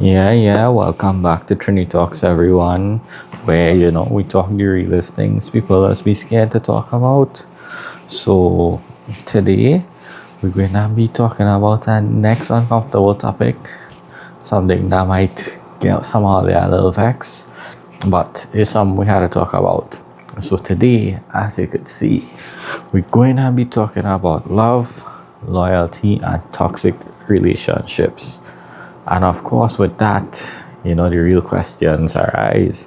Welcome back to Trini Talks, everyone, where we talk the realest things people must be scared to talk about. So, today we're going to be talking about our next uncomfortable topic, something that might get somehow a little vexed, but it's something we had to talk about. So, today, as you could see, we're going to be talking about love, loyalty, and toxic relationships. And of course, with that, the real questions arise.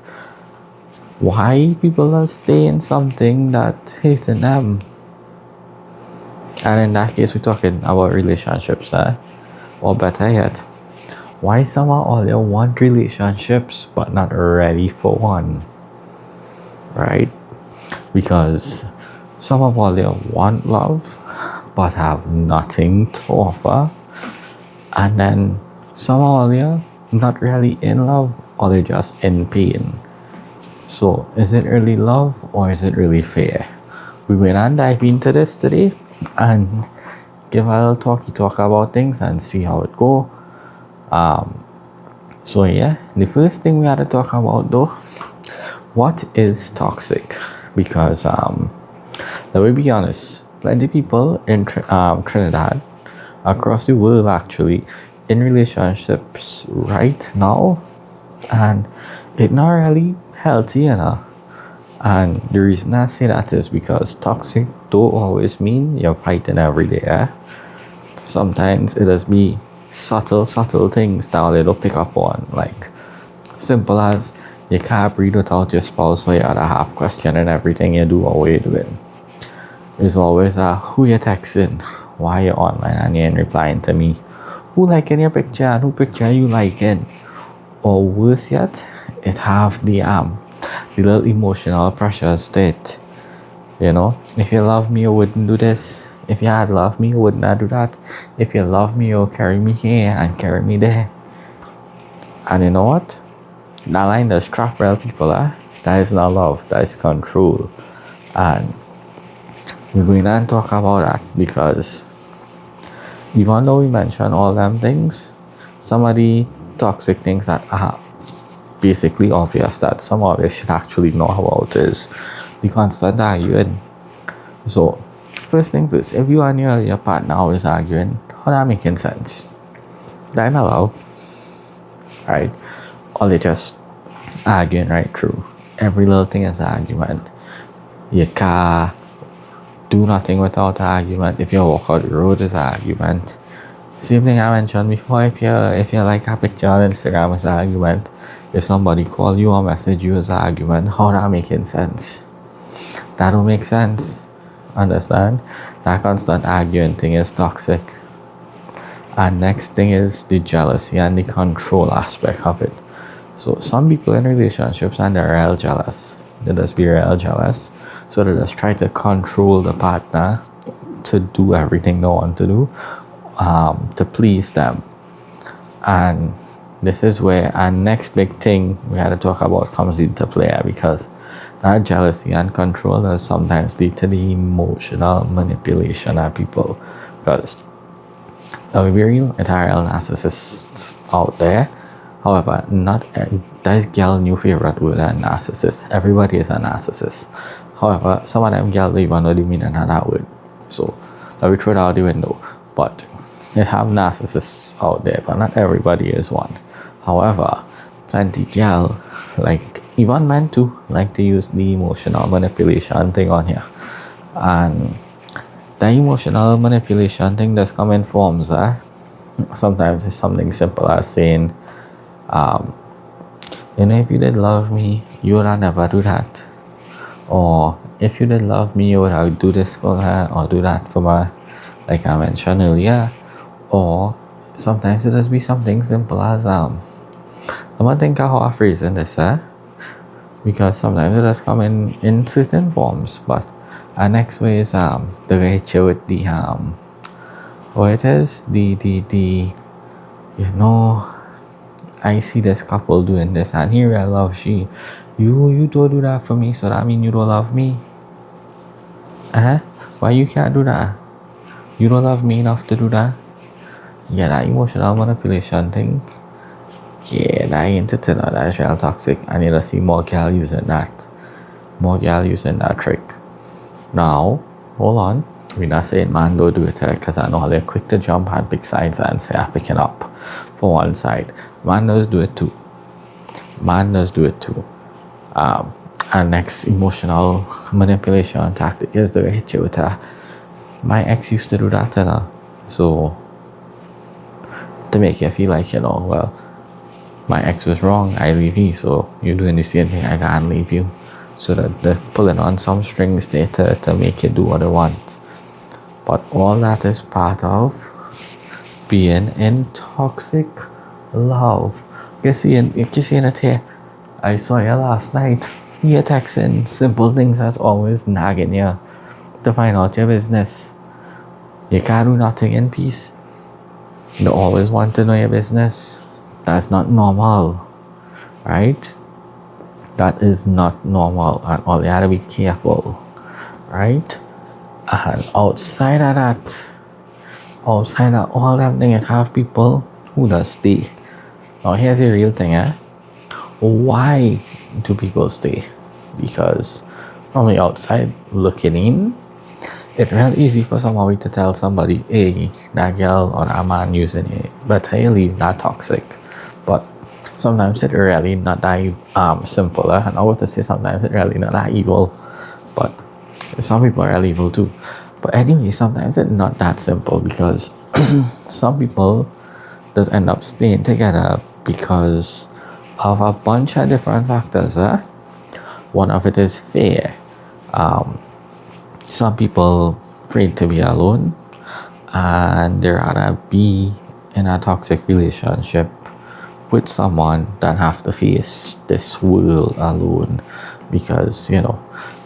Why people are stay in something that hating them? And in that case, we're talking about relationships, or better yet, why some are all you want relationships but not ready for one, right? Because some of all you want love but have nothing to offer, and then some of all you not really in love or they're just in pain. So is it really love or is it really fair? We will not dive into this today and give a little talk about things and see how it go. The first thing we had to talk about though, what is toxic? Because let me be honest, plenty of people in Trinidad, across the world actually, in relationships right now, and it's not really healthy enough. And the reason I say that is because toxic don't always mean you're fighting every day. Sometimes it does be subtle things that they'll pick up on, like simple as you can't breathe without your spouse, or you other half questioning everything you do or what you're doing. It's always who you texting, why you online and you ain't replying to me, who liking your picture and who picture you liking, or worse yet, it have the little emotional pressures to it. If you love me, you wouldn't do this. If you had loved me, you would not do that. If you love me, you'll carry me here and carry me there. And you know what? That line does trap real people. That is not love, that is control. And we're going to talk about that because even though we mention all them things, some of the toxic things that are basically obvious that some of us should actually know about is the constant arguing. So, first thing first, if you and your partner always arguing, how that making sense? That ain't love, right? Or they just arguing right through. Every little thing is an argument. You can't do nothing without an argument. If you walk out the road, is an argument. Same thing I mentioned before. If you like a picture on Instagram, it's an argument. If somebody call you or message you, it's an argument. How that making sense? That don't make sense. Understand? That constant arguing thing is toxic. And next thing is the jealousy and the control aspect of it. So some people in relationships and they're real jealous. They just be real jealous. So they just try to control the partner to do everything they want to do, to please them. And this is where our next big thing we had to talk about comes into play, because that jealousy and control does sometimes lead to the emotional manipulation of people. Because now be real, it's are real narcissists out there. However, not that's girl new favorite word, a narcissist. Everybody is a narcissist. However, some of them girls don't even know the meaning of that word. So let me throw it out the window. But they have narcissists out there, but not everybody is one. However, plenty girl, like even men too, like to use the emotional manipulation thing on here. And the emotional manipulation thing does come in forms. Sometimes it's something simple as saying, if you did love me, you would have never do that. Or if you did love me, you would have do this for her or do that for her, like I mentioned earlier. Or sometimes it just be something simple as I'm gonna think of how I phrase in this, because sometimes it does come in certain forms. But our next way is the ratio with the what it is the I see this couple doing this and here I love she. You don't do that for me, so that mean you don't love me. Why you can't do that? You don't love me enough to do that? Yeah, that emotional manipulation thing Yeah, that ain't it, you know, that's real toxic. And you'll see more girl using that. More girl using that trick. Now, hold on. We're not saying man don't do it because I know they're quick to jump and pick sides and say I'm picking up for one side. Man does do it too. Man does do it too. And next emotional manipulation tactic is to hit you with a my ex used to do that, you know. So to make you feel like, you know, well, my ex was wrong, I leave you, so you're doing the same thing, I can't leave you. So that they're pulling on some strings there to make you do what they want. But all that is part of being in toxic love. You see it here. I saw you last night. You're texting simple things as always nagging you to find out your business. You can't do nothing in peace. You always want to know your business. That's not normal, right? That is not normal, and all you have to be careful, right? And outside of all them things, you have people who does stay. Now here's the real thing, why do people stay? Because from the outside looking in, it's real easy for somebody to tell somebody, hey, that girl or that man using it, but hey, leave that toxic. But sometimes it's really not that simple. And I want to say sometimes it's really not that evil, but some people are evil too. But anyway, sometimes it's not that simple because some people just end up staying together because of a bunch of different factors. One of it is fear. Some people afraid to be alone, and they rather be in a toxic relationship with someone than have to face this world alone. Because, you know,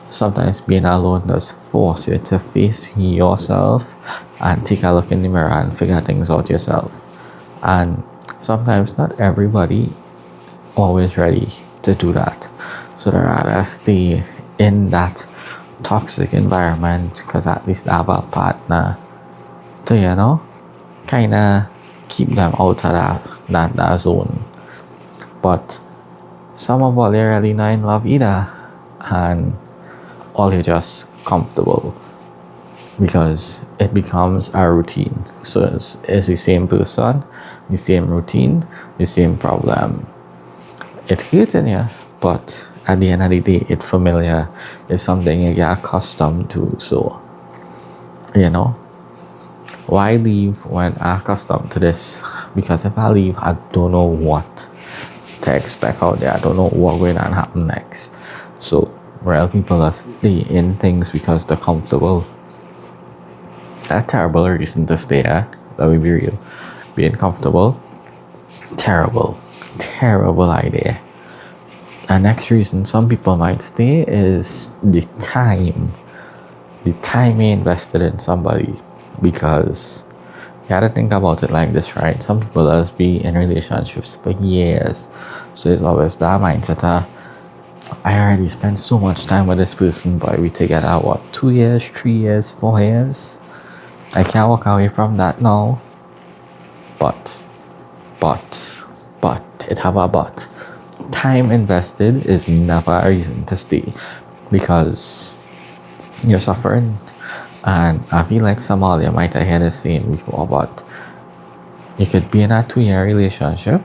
sometimes being alone does force you to face yourself and take a look in the mirror and figure things out yourself. And sometimes not everybody always ready to do that, so they rather stay in that toxic environment because at least they have a partner to, you know, kind of keep them out of that zone. But some of all they're really not in love either, and all you're just comfortable because it becomes a routine. So it's the same person, the same routine, the same problem. It hurts in you, but at the end of the day, it's familiar. It's something you get accustomed to. So, you know, why leave when I'm accustomed to this? Because if I leave, I don't know what to expect out there. I don't know what's going to happen next. So, real people are stay in things because they're comfortable. A terrible reason to stay there. Let me be real. Being comfortable, terrible idea. And next reason some people might stay is the time you invested in somebody. Because you gotta think about it like this, right? Some people just be in relationships for years, so it's always that mindset I already spent so much time with this person, but we together 2 years, 3 years, 4 years. I can't walk away from that now. But it have a but. Time invested is never a reason to stay because you're suffering. And I feel like somehow you might have heard the same before, but you could be in a 2-year relationship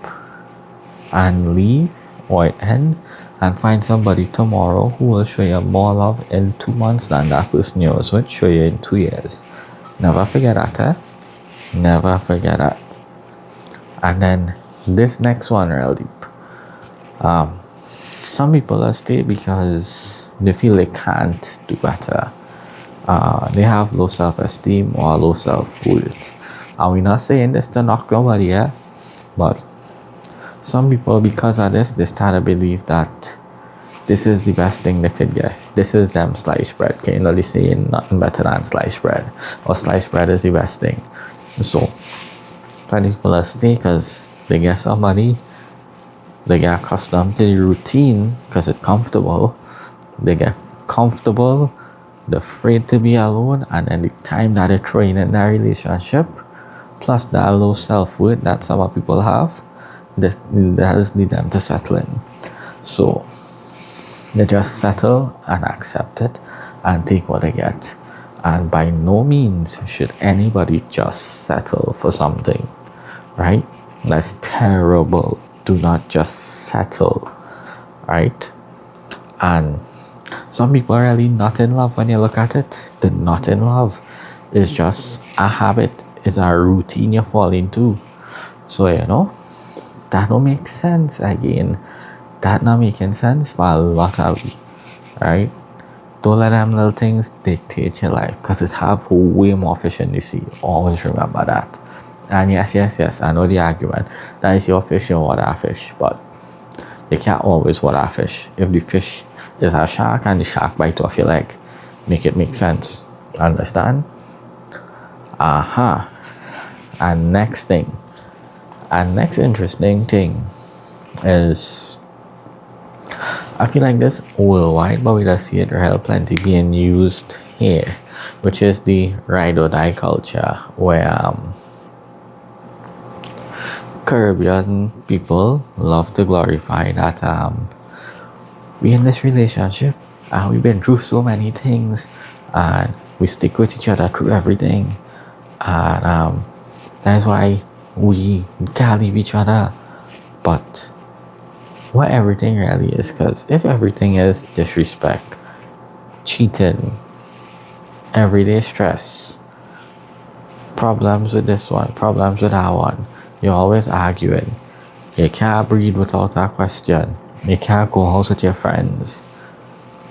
and leave or end and find somebody tomorrow who will show you more love in 2 months than that person you was with show you in 2 years. Never forget that, Never forget that. And then this next one real deep. Some people stay because they feel they can't do better. They have low self-esteem or low self-worth. And we're not saying this to knock nobody, but some people, because of this, they start to believe that this is the best thing they could get. This is them sliced bread. Can't really say nothing better than sliced bread, or sliced bread is the best thing. So plenty of people stay because they get somebody. They get accustomed to the routine because it's comfortable. They get comfortable. They're afraid to be alone, and then the time that they're throwing in that relationship, plus that low self-worth that some people have, that does lead them to settling. So they just settle and accept it and take what they get. And by no means should anybody just settle for something, right? That's terrible. Do not just settle, right? And some people are really not in love when you look at it. They're not in love. It's just a habit, it's a routine you fall into. So, that don't make sense again. That not making sense for a lot of you, right? Don't let them little things dictate your life because it have way more fish in the sea. Always remember that. And yes, I know the argument. That is your fish, you water fish, but you can't always water fish. If the fish is a shark and the shark bite off your leg, make it make sense. Understand? And next interesting thing is, I feel like this worldwide, but we just see it real plenty being used here, which is the ride or die culture, where Caribbean people love to glorify that we in this relationship and we've been through so many things and we stick with each other through everything, and that's why we can't leave each other. But what everything really is, because if everything is disrespect, cheating, everyday stress, problems with this one, problems with that one, you're always arguing, you can't breathe without a question, you can't go out with your friends,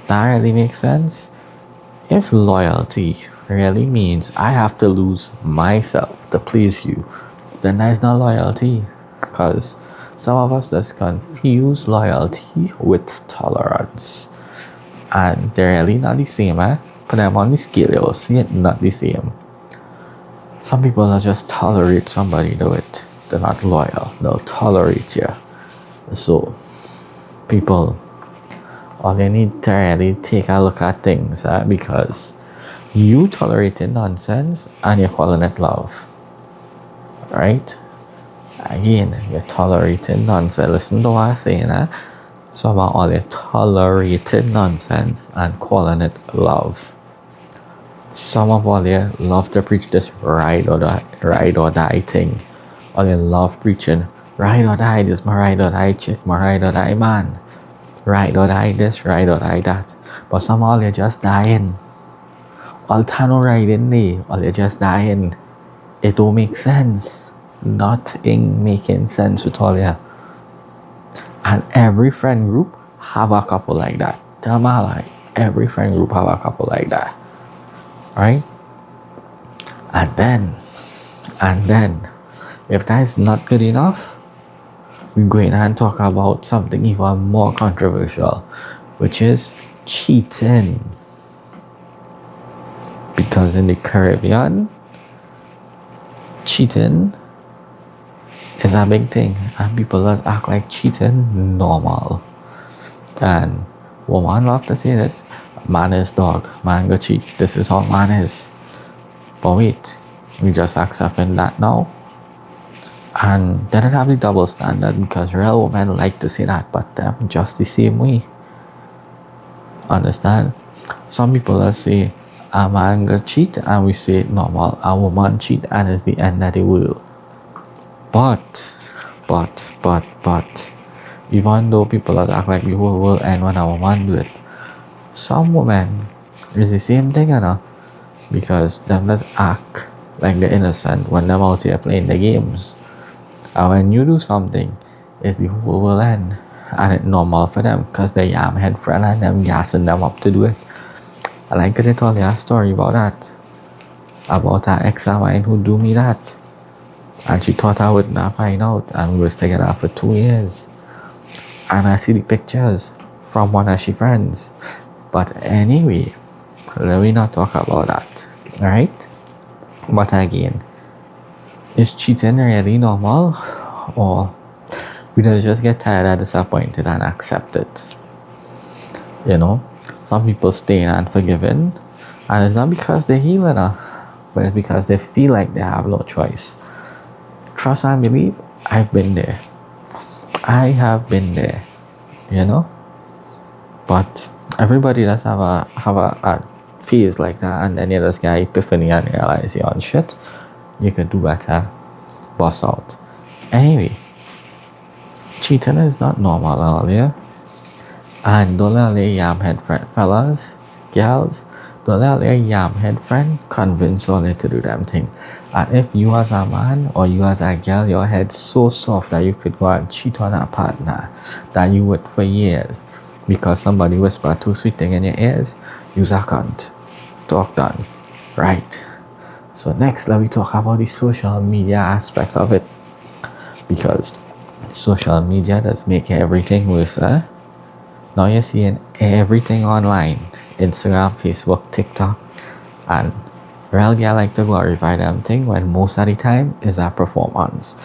that really makes sense? If loyalty really means I have to lose myself to please you, then that's not loyalty. Because some of us just confuse loyalty with tolerance, and they're really not the same. Put them on the scale, you will see it not the same. Some people will just tolerate somebody, do it. They're not loyal. They'll tolerate you. So people, all they need to really take a look at things, because you tolerating nonsense and you're calling it love, right? Again, you're tolerating nonsense. Listen to what I'm saying. Some of all you're tolerating nonsense and calling it love. Some of all you love to preach this ride or die thing. All you love preaching ride or die, this my ride or die chick, my ride or die man, ride or die this, ride or die that. But some all you're just dying. All time riding there, all you're just dying. It don't make sense. Nothing making sense with all you. And every friend group have a couple like that. Tell me like every friend group have a couple like that, right? And then if that is not good enough, we go in and talk about something even more controversial, which is cheating. Because in the Caribbean, cheating is a big thing, and people just act like cheating normal. And woman love to say this: man is dog, man go cheat. This is how man is. But wait, we just accepting that now, and they don't have the double standard, because real women like to say that, but them just the same way. Understand? Some people will say a man go cheat, and we say normal. A woman cheat, and it's the end of the world. But, even though people act like the whole world end when a woman do it, some women is the same thing, because them just act like they're innocent when them out here playing the games. And when you do something, it's the whole world end, and it's normal for them because they yam head friend and them gassing them up to do it. And I could tell you a story about that, about an ex of mine who do me that. And she thought I would not find out, and we was together for 2 years. And I see the pictures from one of she friends. But anyway, let me not talk about that, alright? But again, is cheating really normal, or we just get tired and disappointed and accept it? Some people stay unforgiven, and it's not because they're healing, but it's because they feel like they have no choice. Trust and believe, I've been there. I have been there, you know. But everybody does have a phase like that, and then you just get epiphany and realize you're on shit. You could do better. Bust out. Anyway, cheating is not normal earlier. And don't let your yam head friend, fellas, girls, don't let your yam head friend convince you to do them thing. And if you as a man or you as a girl, your head's so soft that you could go and cheat on a partner that you would for years because somebody whispered two sweet thing in your ears, you's a cunt. Talk done. Right. So next, let me talk about the social media aspect of it, because social media does make everything worse. Now you're seeing everything online, Instagram, Facebook, TikTok, and real girl like to glorify them thing when most of the time is a performance.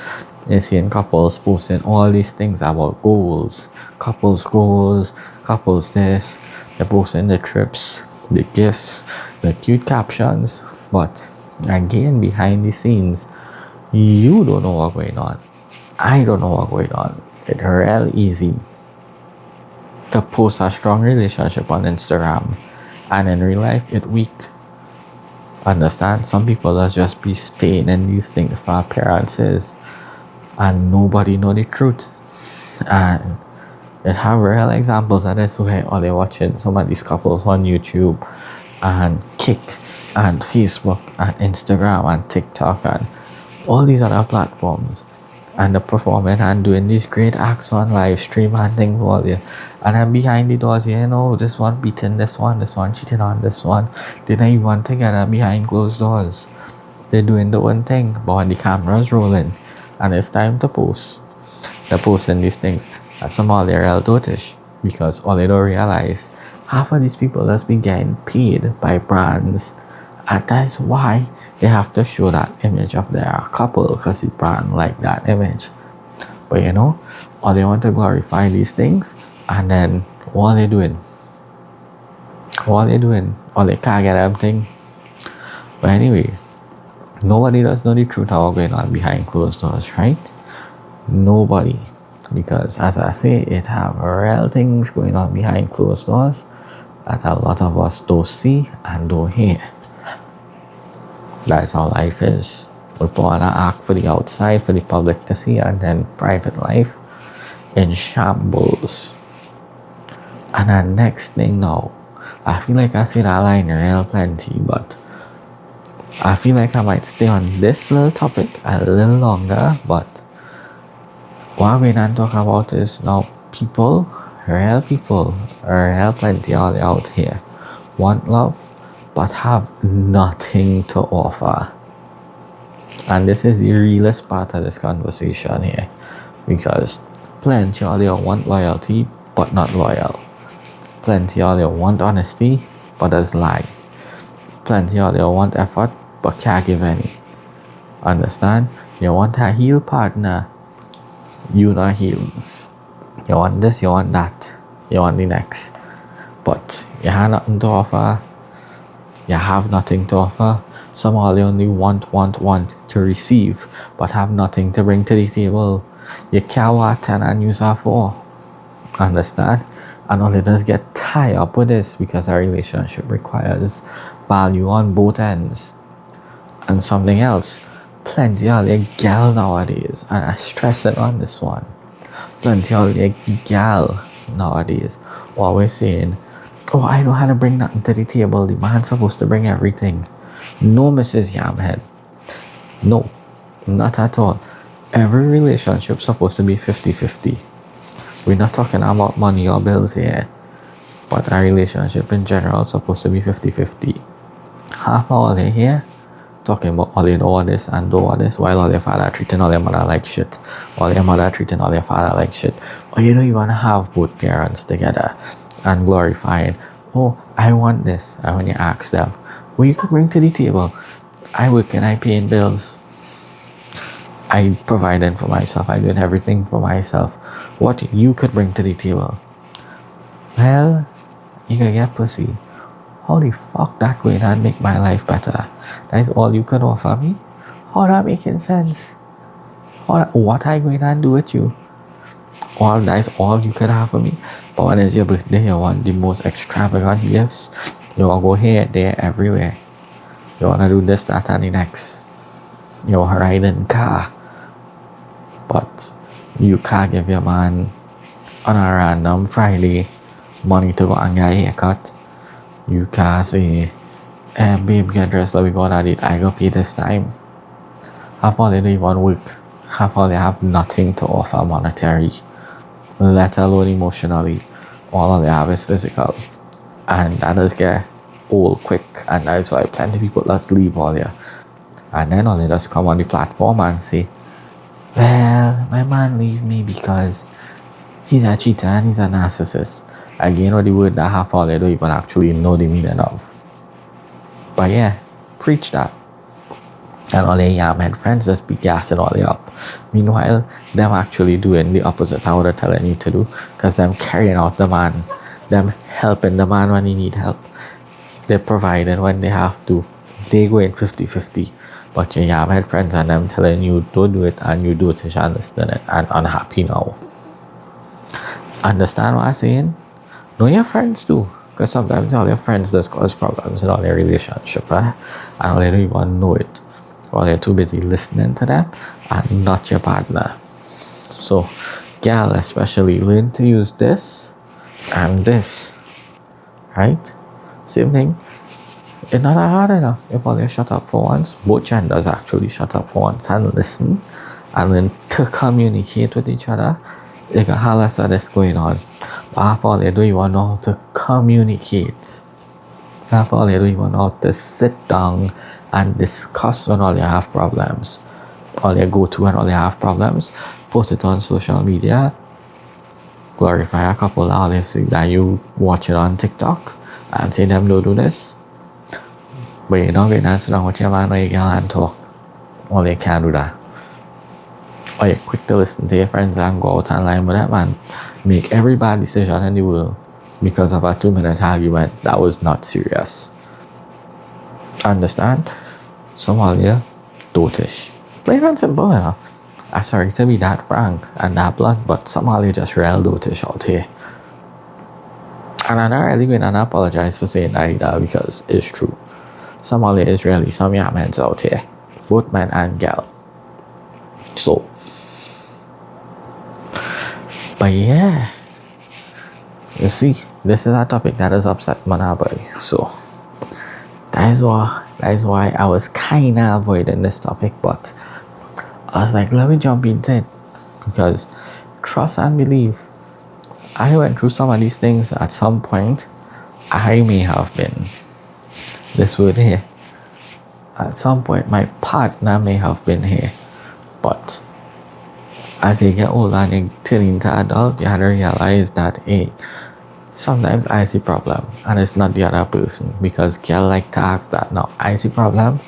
You're seeing couples posting all these things about goals, couples this, they're posting the trips, the gifts, the cute captions, but again behind the scenes, you don't know what's going on. I don't know what's going on. It's real easy to post a strong relationship on Instagram and in real life it weak. Understand? Some people just be staying in these things for appearances and nobody know the truth. And it have real examples of this where they're watching some of these couples on YouTube and Kick and Facebook and Instagram and TikTok and all these other platforms, and they're performing and doing these great acts on live stream and things all there. And then behind the doors, this one beating this one cheating on this one. They don't even together behind closed doors. They're doing the one thing, but when the camera's rolling and it's time to post, they're posting these things. That's some all they're real dotish, because all they don't realize, half of these people that's been getting paid by brands, and that's why they have to show that image of their couple, because the brand like that image. But all they want to glorify these things, and then all they can't get everything. But anyway, nobody does know the truth of what's going on behind closed doors, right? Nobody. Because as I say, it have real things going on behind closed doors that a lot of us don't see and don't hear. That's how life is. We put on an act for the outside, for the public to see, and then private life in shambles. And the next thing now, I feel like I say that line real plenty, but I feel like I might stay on this little topic a little longer. But what we're going to talk about is now real plenty all out here, want love, but have nothing to offer. And this is the realest part of this conversation here, because plenty of you want loyalty but not loyal. Plenty of you want honesty but does lie. Plenty of you want effort but can't give any. Understand? You want a heal partner, you not heal. You want this, you want that, you want the next, but you have nothing to offer. You have nothing to offer. Some all you only want to receive, but have nothing to bring to the table. You can't want 10 and use a 4. Understand? And all it does get tied up with this, because a relationship requires value on both ends. And something else, plenty of the gal nowadays, and I stress it on this one, plenty of the gal nowadays always saying, oh, I know how to bring nothing to the table, the man's supposed to bring everything. No, Mrs. Yamhead. No, not at all. Every relationship supposed to be 50-50. We're not talking about money or bills here, but a relationship in general is supposed to be 50-50. Half all they here talking about all they know this and do all this, while all their father treating all their mother like shit, while their mother treating all their father like shit. Or you don't even have both parents together and glorifying, oh, I want this. And when you ask them, what you could bring to the table? I work and I paying bills. I providing for myself. I doing everything for myself. What you could bring to the table? Well, you can get pussy. How the fuck that going and make my life better? That is all you can offer me? How that making sense? What I going and do with you? All that's all you could have for me. But when it's your birthday, you want the most extravagant gifts. You want to go here, there, everywhere. You want to do this, that, and the next. You want to ride in car. But you can't give your man on a random Friday money to go and get a haircut. You can't say, hey, babe, get dressed, let me go on a date. I go pay this time. Half all they don't even work. Half all they have nothing to offer monetary, let alone emotionally. All they have is physical. And that does get old quick. And that's why plenty of people just leave all here. And then all they just come on the platform and say, well, my man leave me because he's a cheater and he's a narcissist. Again, or the word that half all they don't even actually know the meaning of. But yeah, preach that. And all their yamhead friends just be gassing all the up. Meanwhile, them actually doing the opposite of what they're telling you to do. Because them carrying out the man. Them helping the man when he need help. They're providing when they have to. They go in 50-50. But your yamhead friends and them telling you don't do it, and you do it and listening and unhappy now. Understand what I'm saying? Know your friends too. Because sometimes all your friends just cause problems in all their relationship, and all they don't even know it. Or they're too busy listening to them and not your partner. So, girl, especially, learn to use this and this. Right? Same thing. It's not that hard enough. If all they shut up for once, both genders actually shut up for once and listen and learn to communicate with each other. You can have less of this going on. But half all they don't even know how to communicate. Half all they don't even know how to sit down and discuss when all they have problems. All they go to when all they have problems, post it on social media, glorify a couple all they see that you watch it on TikTok and say them don't do this. But you don't get to sit down with your man or your girl and talk. All they can do that. Or you're quick to listen to your friends and go out and line with them and make every bad decision in the world because of a 2-minute argument that was not serious. Understand? Somalia, dotish. Plain and simple, you know. I'm sorry to be that frank and that blunt, but Somalia just real dotish out here. And I'm not really going to apologize for saying that either because it's true. Somalia is really some yamens out here, both men and girls. So, but yeah, you see, this is a topic that has upset Manabai. So, that is why I was kind of avoiding this topic, but I was like, let me jump into it because trust and believe. I went through some of these things at some point. I may have been this word here. At some point, my partner may have been here. But as you get older and you turn into adult, you have to realize that, hey, sometimes I see problem and it's not the other person because girl like to ask that. Now, I see problem.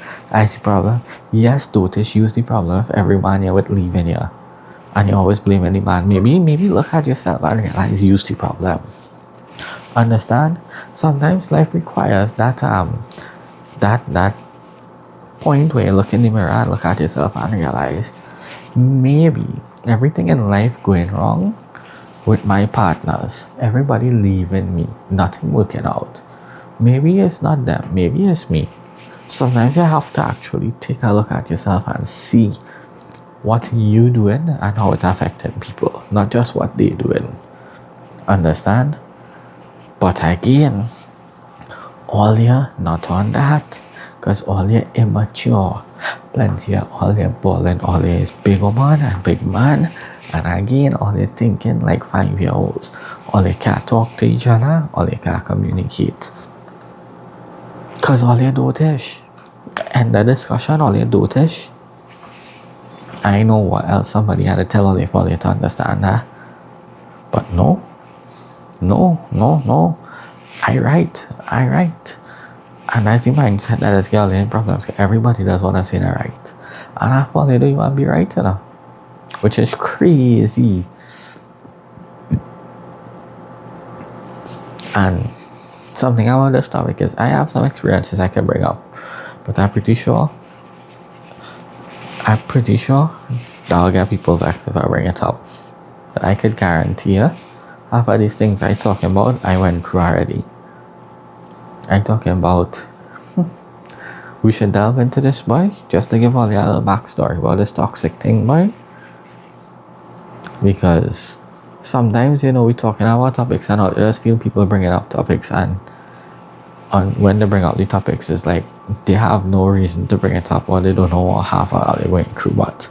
Yes, dotish, use the problem if every man you would leave in here. And you always blame any man. Maybe look at yourself and realize use the problem. Understand? Sometimes life requires that that point where you look in the mirror and look at yourself and realize maybe everything in life going wrong with my partners, everybody leaving me, nothing working out. Maybe it's not them, maybe it's me. Sometimes you have to actually take a look at yourself and see what you doing and how it's affecting people, not just what they doing. Understand? But again, all you not on that, because all you immature. Plenty of all you balling, all you is big man and big man. And again, all you thinking like 5-year-olds. All you can't talk to each other, all you can't communicate. Because all you dotish. End the discussion, all you dotish. I know what else somebody had to tell all you for you to understand that. But no. I right. And that's the mindset that is getting problems. Everybody does want to say they're right. And after all, they don't even be right enough. Which is crazy. And something about this topic is I have some experiences I can bring up. But I'm pretty sure that'll get people vexed if I bring it up. But I could guarantee you, half of these things I talking about, I went through already. I'm talking about, we should delve into this, boy, just to give all you a little backstory about this toxic thing, boy. Because sometimes, we talking about topics and all, I just feel people bringing up topics, and when they bring up the topics, it's like they have no reason to bring it up, or they don't know what half of they're going through. But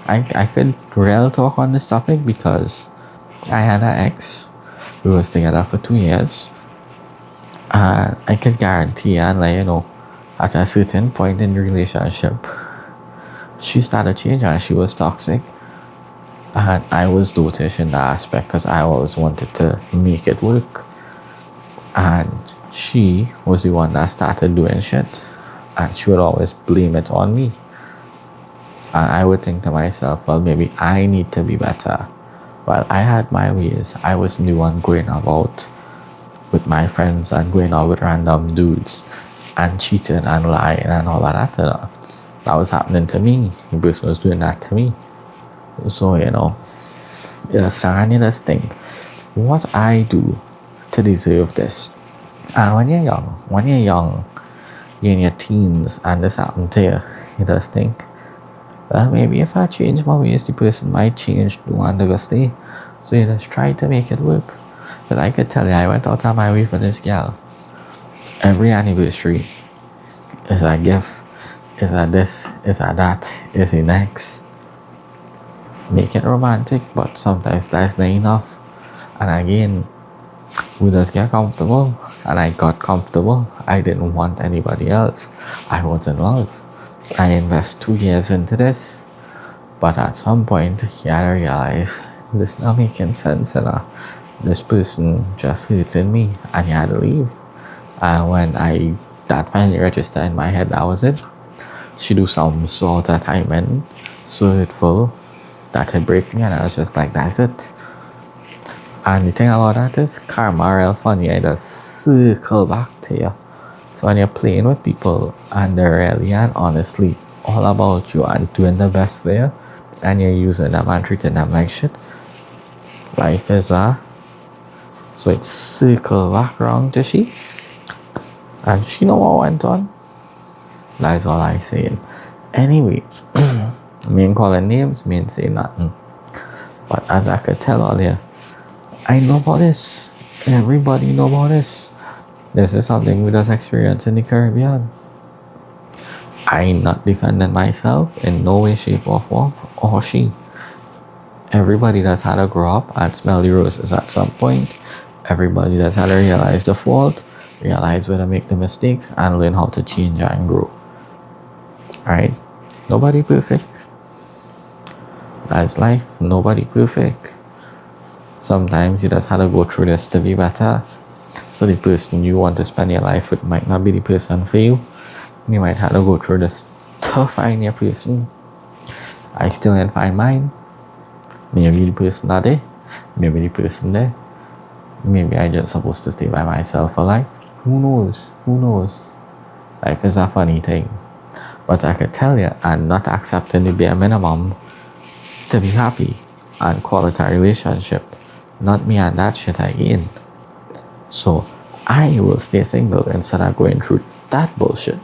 I could really talk on this topic because I had an ex. We was together for 2 years, and I could guarantee, and at a certain point in the relationship, she started changing and she was toxic. And I was dotish in that aspect because I always wanted to make it work. And she was the one that started doing shit. And she would always blame it on me. And I would think to myself, well, maybe I need to be better. Well, I had my ways. I was the one going about with my friends and going out with random dudes and cheating and lying and all of that. That was happening to me. The person was doing that to me. So, it's a just think, what I do to deserve this? And when you're young, you're in your teens and this happened to you, you just think, well, maybe if I change my ways, the person might change to want to stay. So you just try to make it work. But I could tell you, I went out on my way for this girl. Every anniversary is a gift, is a this, is a that, is a next. Make it romantic, but sometimes that's not enough. And again, we just get comfortable, and I got comfortable. I didn't want anybody else. I was in love. I invest 2 years into this, but at some point you gotta realize this not making sense, this person just hurting me, and you had to leave. And when that finally registered in my head, that was it. She do some sort of timing so hurtful that it break me, and I was just like, that's it. And the thing about that is, karma real funny. I just circle back to you. So when you're playing with people and they're really and honestly all about you and doing the best for you, and you're using them and treating them like shit, life is so it's circle back around to she, and she know what went on. That's all I saying. Anyway, me ain't calling names, me ain't saying nothing. But as I could tell all you, I know about this. Everybody know about this. This is something we just experience in the Caribbean. I'm not defending myself in no way, shape or form, or she. Everybody that's had to grow up and smell the roses at some point. Everybody that's had to realize the fault, realize where to make the mistakes, and learn how to change and grow. Alright? Nobody perfect. That's life. Nobody perfect. Sometimes you just had to go through this to be better. So the person you want to spend your life with might not be the person for you. You might have to go through this to find your person. I still didn't find mine. Maybe the person not there. Maybe the person there. Maybe I just supposed to stay by myself for life. Who knows? Who knows? Life is a funny thing. But I could tell you, I'm not accepting the bare minimum to be happy and call it a relationship. Not me and that shit again. So I will stay single instead of going through that bullshit.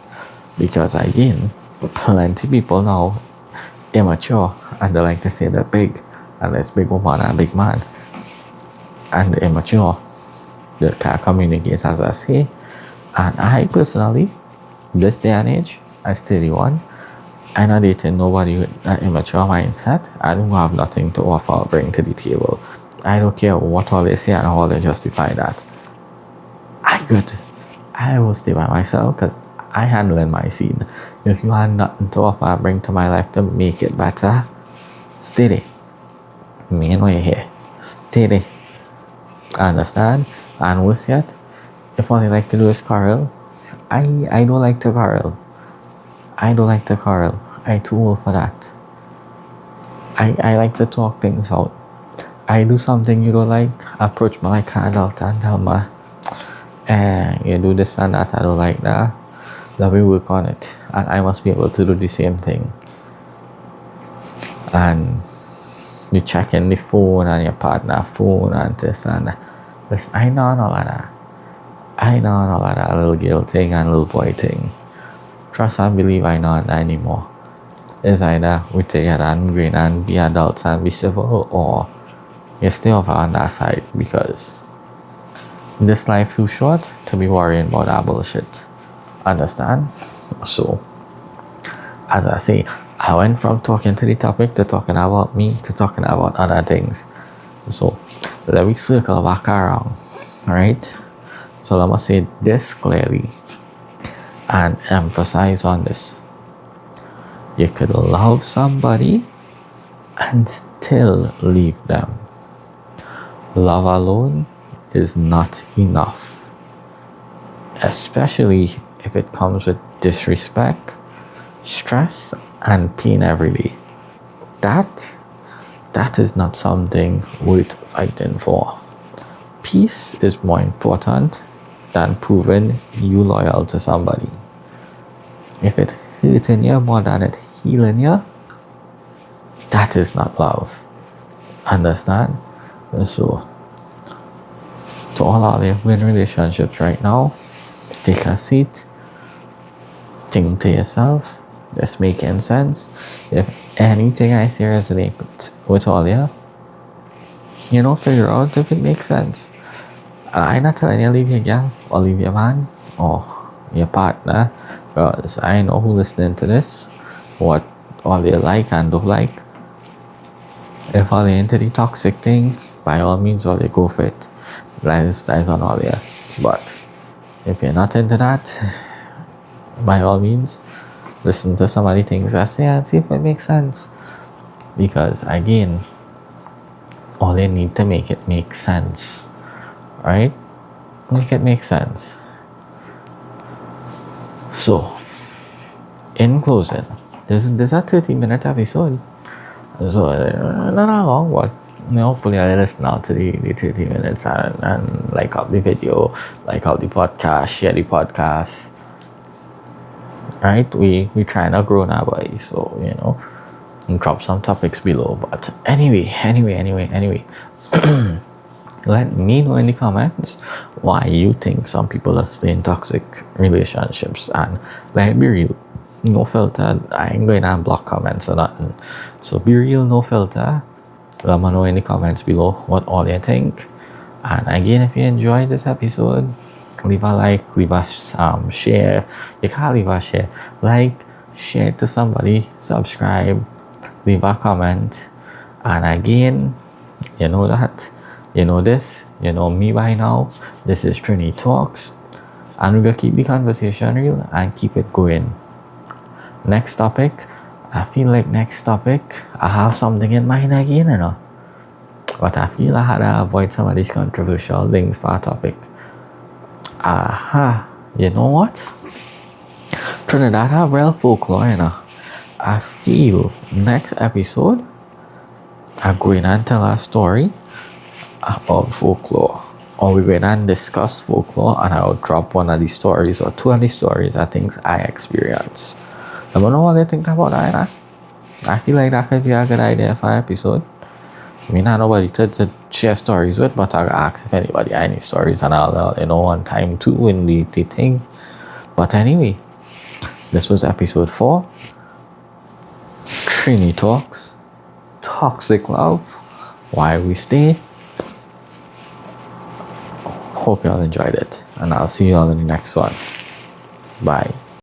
Because again, plenty people now immature and they like to say they're big, and there's big woman and big man. And the immature, they can't communicate as I say. And I personally, this day and age, I still the one. I'm not dating nobody with an immature mindset. I don't have nothing to offer or bring to the table. I don't care what all they say and how they justify that. I will stay by myself because I handle my scene. If you had nothing to offer or bring to my life to make it better, stay there. Me and you're here. Stay there. Understand? And worse yet, if all you like to do is quarrel, I don't like to quarrel. I don't like to quarrel. I'm too old for that. I like to talk things out. I do something you don't like, approach me like an adult and tell me, you do this and that, I don't like that. Let me work on it. And I must be able to do the same thing. And You check in the phone and your partner phone and this and that. Listen, I know all of that. I know all of that little girl thing and little boy thing. Trust and believe I know that anymore. It's either we take it and green and be adults and be civil, or you stay over on that side, because this life too short to be worrying about that bullshit. Understand? So, as I say, I went from talking to the topic to talking about me to talking about other things. So, let me circle back around, right? So, let me say this clearly and emphasize on this. You could love somebody and still leave them. Love alone is not enough, especially if it comes with disrespect, stress, and pain every day. That is not something worth fighting for. Peace is more important than proving you loyal to somebody. If it hurting you more than it healing you, that is not love. Understand? So, to all of you in relationships right now, take a seat, think to yourself, this making sense? If anything I say resonates with all you, figure out if it makes sense. I'm not telling you leave your girl or leave your man or your partner, because I know who listening to this, what all they like and don't like. If all they into the toxic thing, by all means, all they go for it. That's on all there. But if you're not into that, by all means, listen to some of the things I say and see if it makes sense. Because again, all you need to make it make sense, right? Make it make sense. So, in closing, this is a 30-minute episode. So, not that long, but hopefully I listen out to the 30 minutes and like up the video, like up the podcast, share the podcast. Right? We trying to grow now, boy. So, and drop some topics below. But anyway. Let me know in the comments why you think some people are staying in toxic relationships, and let it be real. No filter. I ain't going to block comments or nothing. So be real, no filter. Let me know in the comments below what all you think. And again, if you enjoyed this episode, leave a like, leave a share. You can't leave a share. Like, share it to somebody, subscribe, leave a comment. And again, you know that, you know this, you know me by now. This is Trini Talks. And we're going to keep the conversation real and keep it going. Next topic, I feel like I have something in mind again, But I feel I had to avoid some of these controversial things for a topic. You know what? Trinidad have real folklore, I feel next episode, I'm going to tell a story about folklore. Or we're going to discuss folklore, and I'll drop one of these stories or two of these stories I think I experienced. I don't know what they think about that, I feel like that could be a good idea for an episode. I mean, I nobody to share stories with, but I'll ask if anybody has any stories, and I'll on time too in the thing. But anyway, this was episode 4. Trini Talks. Toxic love. Why we stay. Hope y'all enjoyed it, and I'll see y'all in the next one. Bye.